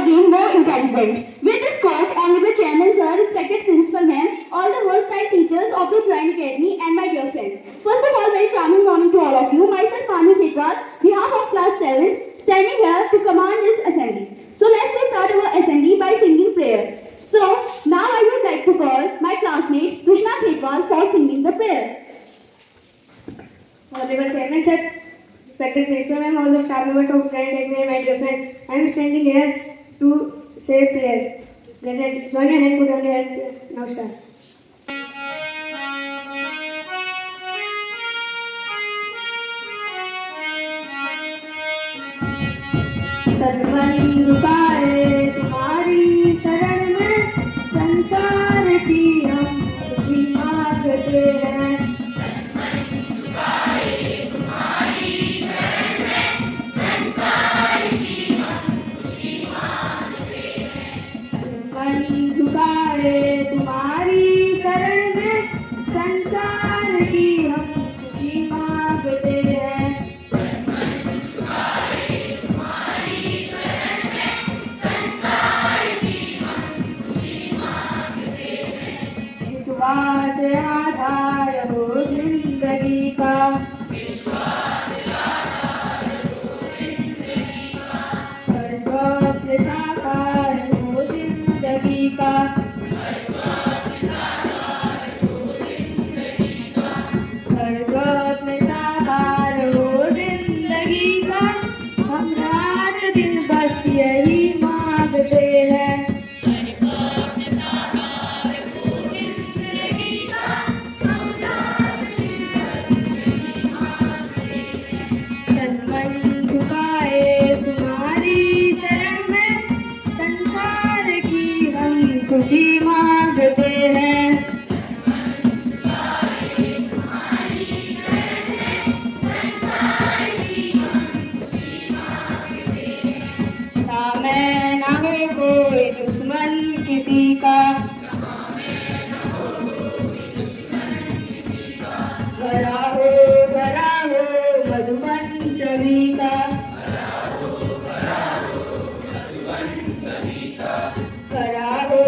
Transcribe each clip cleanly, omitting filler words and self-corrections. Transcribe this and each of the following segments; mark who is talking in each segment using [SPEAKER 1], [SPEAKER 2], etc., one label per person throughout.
[SPEAKER 1] again more intelligent. With this quote, Honorable Chairman Sir, respected Principal Ma'am, all the versatile teachers of the Drawing Academy and my dear friends. First of all, very charming morning to all of you. Myself, Panu Thekar, behalf of class 7, standing here to command this assembly. So let's start our assembly by singing prayer. So now I would like to call my classmate Krishna Thekar for singing the prayer.
[SPEAKER 2] Honorable Chairman Sir, respected Principal Ma'am, all the staff members of Drawing Academy and my dear friends, I am standing here to say prayer. Let join your hand, put on your hand. Now start. सतबंधु पाए तुम्हारी शरण में, संसार की हम खुशी मांगते हैं। सतबंधु पाए तुम्हारी शरण में, संसार की हम खुशी मांगते हैं। विश्वास आधार हो जिंदगी का, हर स्वप्न साकार हो जिंदगी का, हर स्वप्न साकार हो जिंदगी का। हम रात दिन बस यही मांगते हैं। सतबंधु पाए तुम्हारी शरण में, संसार की हम खुशी मांगते हैं। सामने न हो कोई दुश्मन किसी का, भरा हो मधुबन सभी का, भरा हो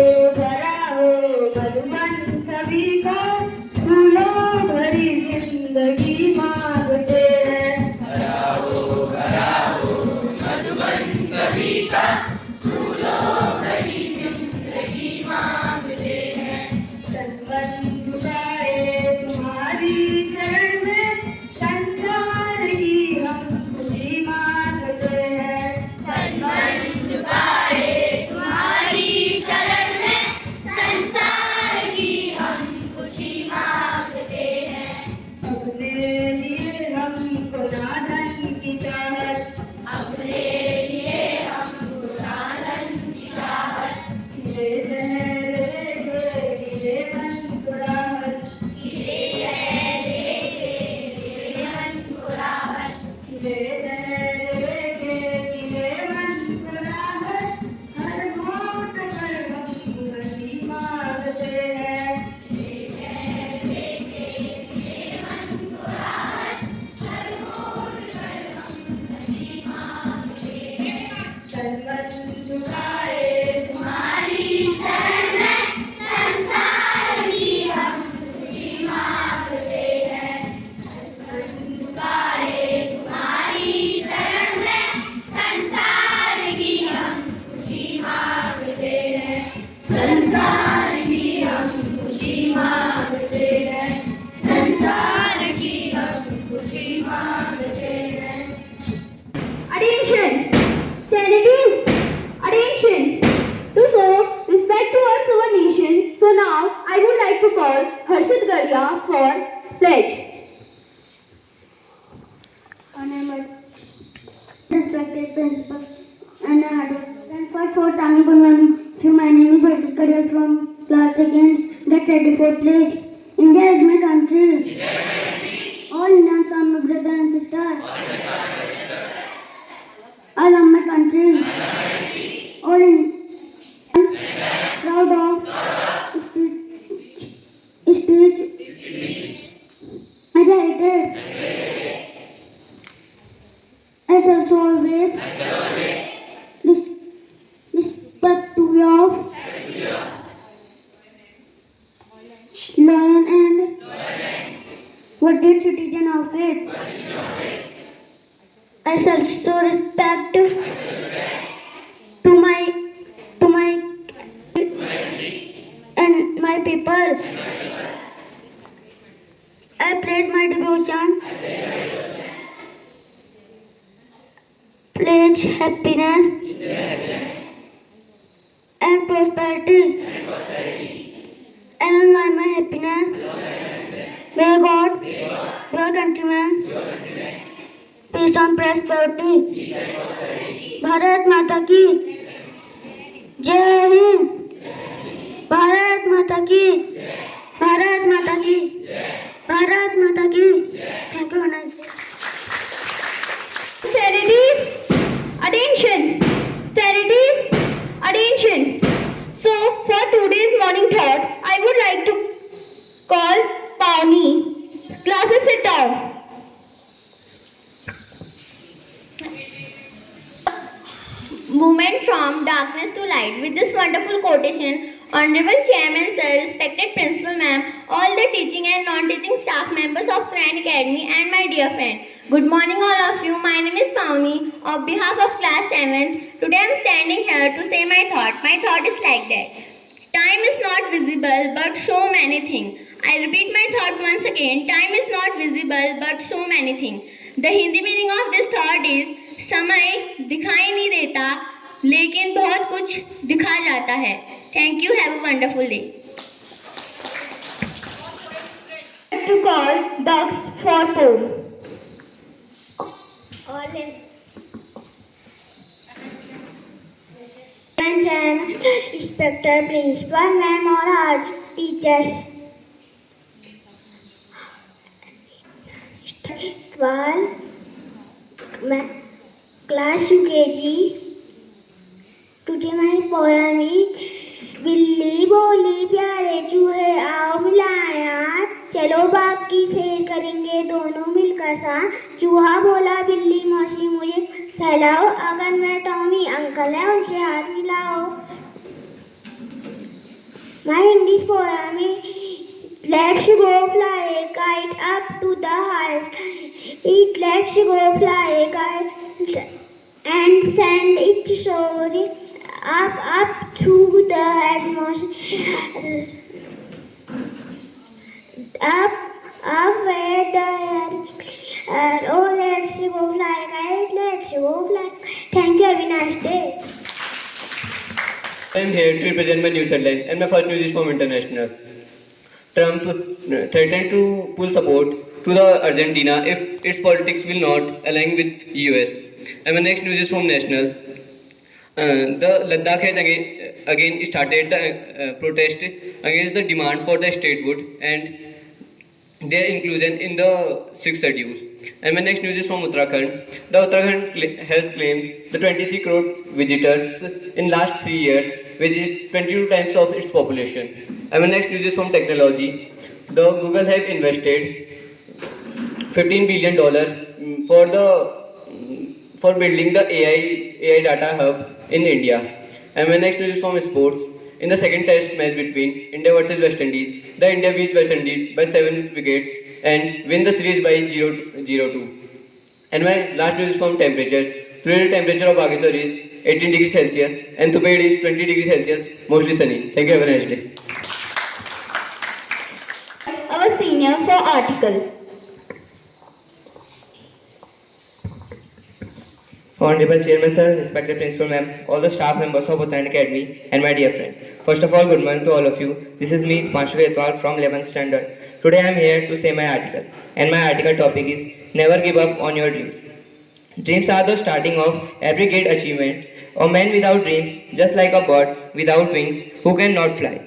[SPEAKER 2] मधुबन सभी का। फूलों भरी जिंदगी मांगते हैं। सतबंधु पाए तुम्हारी शरण में, संसार की हम खुशी मांगते हैं।
[SPEAKER 3] सतबंधु पाए तुम्हारी शरण में, संसार की हम खुशी मांगते हैं।
[SPEAKER 2] अपने लिए हमको ना धन की चाहत,
[SPEAKER 3] अपने लिए हमको साधन की चाहत,
[SPEAKER 2] खिले खिले मन को राहत,
[SPEAKER 3] खिले मन को राहत,
[SPEAKER 2] खिले मन को राहत। हर मोट पर हम खुशी मांगते हैं। सतबंधु पाए
[SPEAKER 3] तुम्हारी शरण में, संसार की हम खुशी मांगते हैं। सतबंधु पाए तुम्हारी शरण में, संसार की हम खुशी मांगते हैं। संसार की हम खुशी मांगते हैं। संसार की हम खुशी मांगते हैं।
[SPEAKER 1] Attention! Standing attention! To show respect towards our nation, so now I would like to call Harshit Gadia for pledge.
[SPEAKER 4] Honorable respected principal and and first for Tamil good morning. My name is Harshit Gadia from class 2nd. Get ready for pledge. India is my country. All Indians are my brother and sister. I love my country. All in proud of speech. I write it. As also always. Respect What did citizen of it? I shall show respect to my and my people. I pledge my devotion, pledge happiness and prosperity, and enjoy my happiness. May God, dear countrymen, peace and prosperity. Bharat माता की जय हिंद. भारत माता की. भारत माता की. भारत माता की. Thank you, Anand.
[SPEAKER 1] Sterilities, attention. Sterilities, attention. So, for today's morning thought, I would like to call Pawnee. Classes, sit down. Movement from darkness to light. With this wonderful quotation, Honorable Chairman Sir, respected Principal Ma'am, all the teaching and non-teaching staff members of Grand Academy and my dear friend. Good morning all of you. My name is Pawnee. On behalf of class 7th, today I am standing here to say my thought. My thought is like that. Time is not visible but so many things. I repeat my thought once again. Time is not visible but so many things. The Hindi meaning of this thought is समय दिखाई नहीं देता लेकिन बहुत कुछ दिखा जाता है. Thank you. Have a wonderful day. To call dogs for food.
[SPEAKER 4] Inspector, principal, ma'am, और आज teachers. Class UKG. Today my पौराणिक बिल्ली बोली प्यारे चूहे आओ मिलाया चलो बाकी खेल करेंगे दोनों मिलकर साथ. चूहा बोला बिल्ली मौसी मुझे फैलाओ अगर मैं टॉमी अंकल है उनसे हाथ मिलाओ. My English poem is let's go fly a kite up to the heights. Let's go fly a kite and send it soaring up through the atmosphere. Up where the air. Oh, let's go fly a kite. Let's go fly. Thank you. Have a nice day.
[SPEAKER 5] I am here to represent my news headline, and my first news is from international. Trump threatened to pull support to the Argentina if its politics will not align with US. And my next news is from national. The Ladakh has again started the protest against the demand for the statehood and their inclusion in the 6th schedule. And my next news is from Uttarakhand. The Uttarakhand has claimed the 23 crore visitors in last 3 years, which is 22 times of its population. And my next news is from technology. The Google have invested $15 billion for building the AI data hub in India. And my next news is from sports. In the second test match between India versus West Indies, the India beats West Indies by 7 wickets and win the series by 0-2. And my last news is from temperature. Today the temperature of Bageswar is 18 degrees Celsius and Tuped is 20 degrees Celsius, mostly sunny. Thank you, have a nice day.
[SPEAKER 1] Our senior for article.
[SPEAKER 6] Honorable Chairman Sir, respected Principal Ma'am, all the staff members of Uttarakhand Academy and my dear friends. First of all, good morning to all of you. This is me, Panshu Etwal from 11th Standard. Today I am here to say my article. And my article topic is Never Give Up on Your Dreams. Dreams are the starting of every great achievement. A man without dreams, just like a bird without wings, who cannot fly.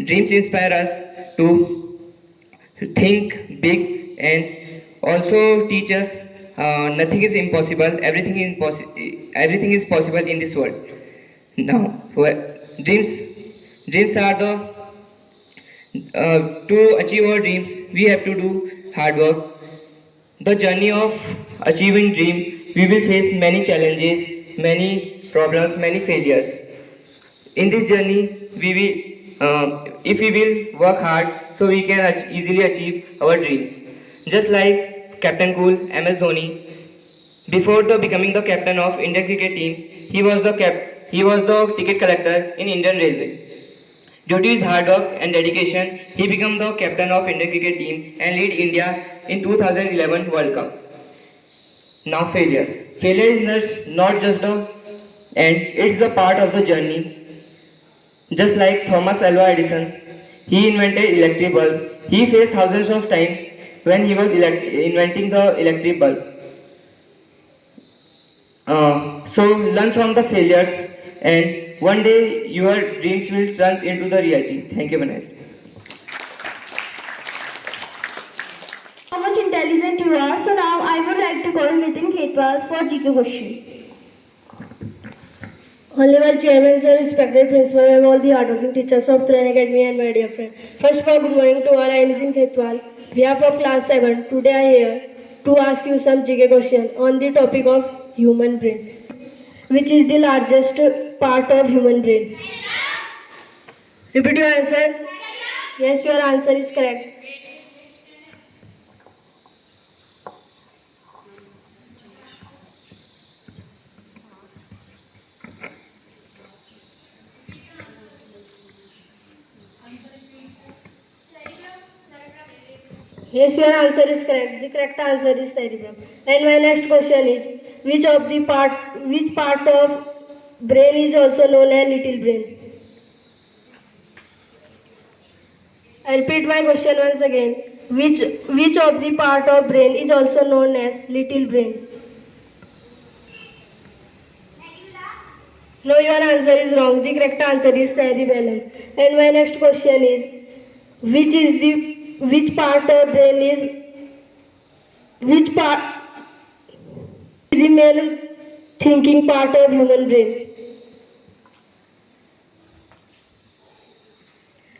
[SPEAKER 6] Dreams inspire us to think big and also teach us nothing is impossible, everything is possible in this world. Now, dreams are the to achieve our dreams, we have to do hard work. The journey of achieving dream, we will face many challenges, many problems, many failures. In this journey, if we will work hard, so we can easily achieve our dreams. Just like Captain Cool, MS Dhoni, before becoming the captain of Indian cricket team, he was the ticket collector in Indian Railway. Due to his hard work and dedication, he became the captain of Indian cricket team and lead India in 2011 World Cup. Now failure. Failure is not just the end, it's the part of the journey. Just like Thomas Alva Edison, he invented electric bulb. He failed thousands of times when he was inventing the electric bulb. So learn from the failures, and one day your dreams will turn into the reality. Thank you, Vanessa.
[SPEAKER 1] How much intelligent you are. So now I would like to call Nitin Khetwal for GK question.
[SPEAKER 2] Honorable Chairman, sir, respected principal, and all the hardworking teachers of Train Academy and my dear friends. First of all, good morning to all. I am Nitin Khetwal. We are from class 7. Today I am here to ask you some GK questions on the topic of human brain. Which is the largest part of human brain? Repeat your answer. Yes, your answer is correct. Yes, your answer is correct. The correct answer is cerebrum. And my next question is, which part of brain is also known as little brain? I repeat my question once again. Which of the part of brain is also known as little brain? No, your answer is wrong. The correct answer is cerebellum. And my next question is, which part of brain is the main thinking part of human brain?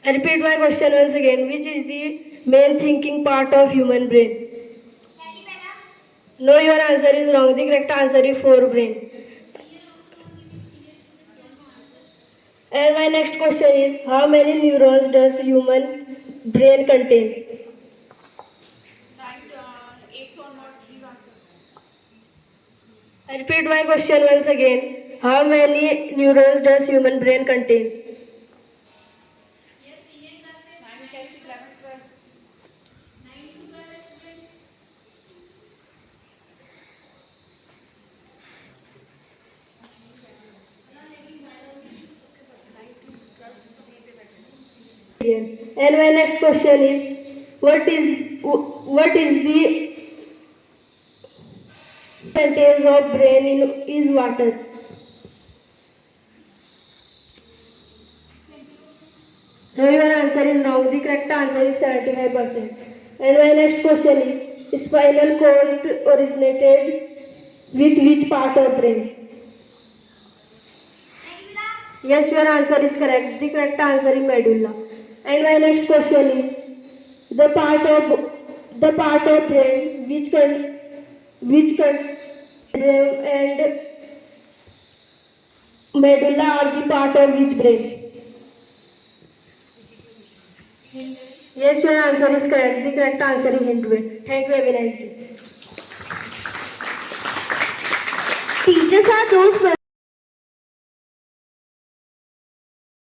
[SPEAKER 2] I repeat my question once again. Which is the main thinking part of human brain? No, your answer is wrong. The correct answer is forebrain. And my next question is, how many neurons does human brain contain? I repeat my question once again. How many neurons does human brain contain? And my next question is, what is the percentage of brain is water? No, your answer is wrong. The correct answer is 75%. And my next question is, spinal cord originated with which part of brain? Yes, your answer is correct. The correct answer is medulla. And my next question is, the part of brain and medulla are the part of which brain? Yes, your answer is correct. The correct answer is hindbrain. Thank you, have a nice day.
[SPEAKER 1] Teachers are those